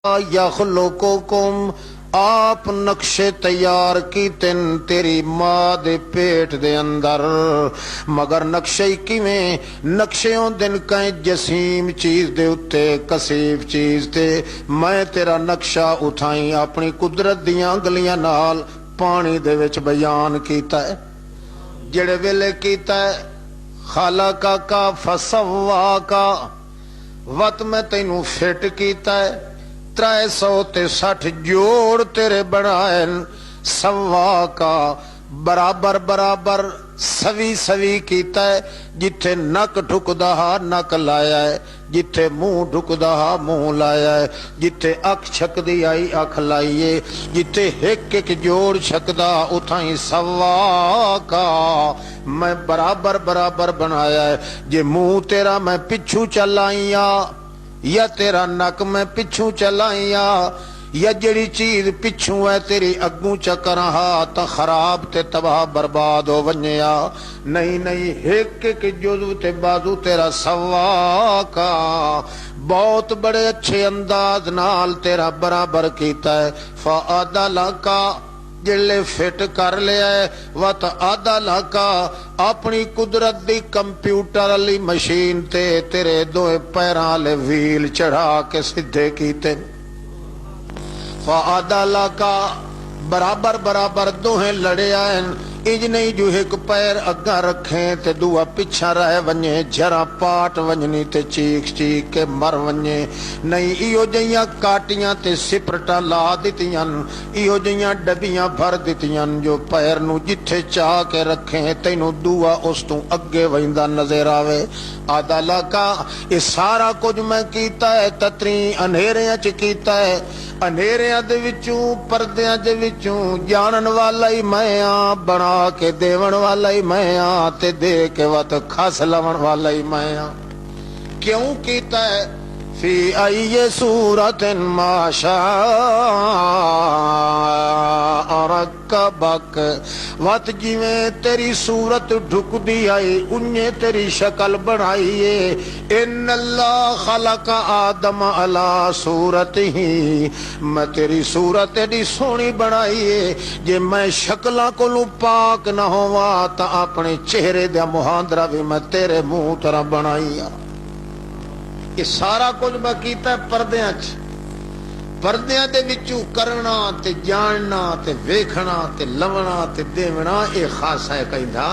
یخلقکم آپ نقشے تیار کیتے تیری ماں دے پیٹ دے اندر، مگر نقشے کیویں؟ نقشے دن کہیں جسیم چیز دے اتے کسیف چیز تے میں تیرا نقشہ اٹھائی اپنی قدرت دیاں گلیاں نال پانی دے وچ بیان کیتا ہے، جڑے ویلے کیتا ہے خالقا کا فسواکا، وقت میں تینوں فٹ کیتا ہے 360 جوڑ تیرے بنائے، سوا کا برابر برابر سوی سوی کیتا ہے، جتھے نک ڈھکدا ہا نک لایا ہے، جتھے منہ ڈھکدا ہا منہ لایا ہے، جتھے اکھ چھکدی آئی اکھ لائیے، جتھے ایک ایک جوڑ چھکدا اتھائیں سوا کا میں برابر برابر بنایا ہے۔ جے منہ تیرا میں پچھو چلائیاں یا تیرا نک میں پچھوں چلائیا، یا جڑی چیز پچھوں ہے تیری اگوں چکر ہا تا خراب تے تباہ برباد ہو ونیا، نہیں نہیں ایک ایک جزو تے بازو تیرا سوا کا بہت بڑے اچھے انداز نال تیرا برابر کیتا ہے۔ فعدل کا جلے فٹ کر لیا ہے، وت عدل کا اپنی قدرت دی کمپیوٹر علی مشین تے تیرے دوے پیراں لے ویل چڑھا کے سدھے کیتے، فعدل کا برابر برابر دوہیں لڑے آئیں، اج نہیں جو ایک پیر اگاں رکھیں تے دوہ پچھا رہ ونجے، جرا پاٹ ونجنی تے چیک چیک کے مر ونجے، نہیں ایو جیاں کاٹیاں تے سپرٹا لا دیتیاں، ایو جیاں ڈبیاں بھر دیتیاں، جو پیر نو جتھے چاہ کے رکھیں تینو دوہ اس تو اگے ویندہ نظر آوے۔ عدالہ کا یہ سارا کچھ میں کیتا ہے تتری انہیریاں چ کیتا ہے، انہیریاں دے وچوں پردیاں دے وچوں جانن والا ہی میں آں، بنا کے دیون والا ہی میں آں، تے دے کے وقت کھس لون والا ہی میں آں۔ کیوں کیتا ہے؟ فی ای صورت ما شاء رکبک، وقت جویں تیری صورت ڈھک دی آئی انہیں تیری شکل بنائیے۔ ان اللہ خلق آدم علی صورت ہی، میں تیری صورت ایڈی سونی بنائیے، جے میں شکلاں کو پاک نہ ہوا تا اپنے چہرے دا مہاندرہ بھی میں تیرے منہ طرح بنائیا۔ یہ سارا کچھ میں کیتا ہے پردیاں چ، پردیاں دے وچوں کرنا تے جاننا تے ویکھنا تے لونا تے دیونا، اے خاصا ہے کہندا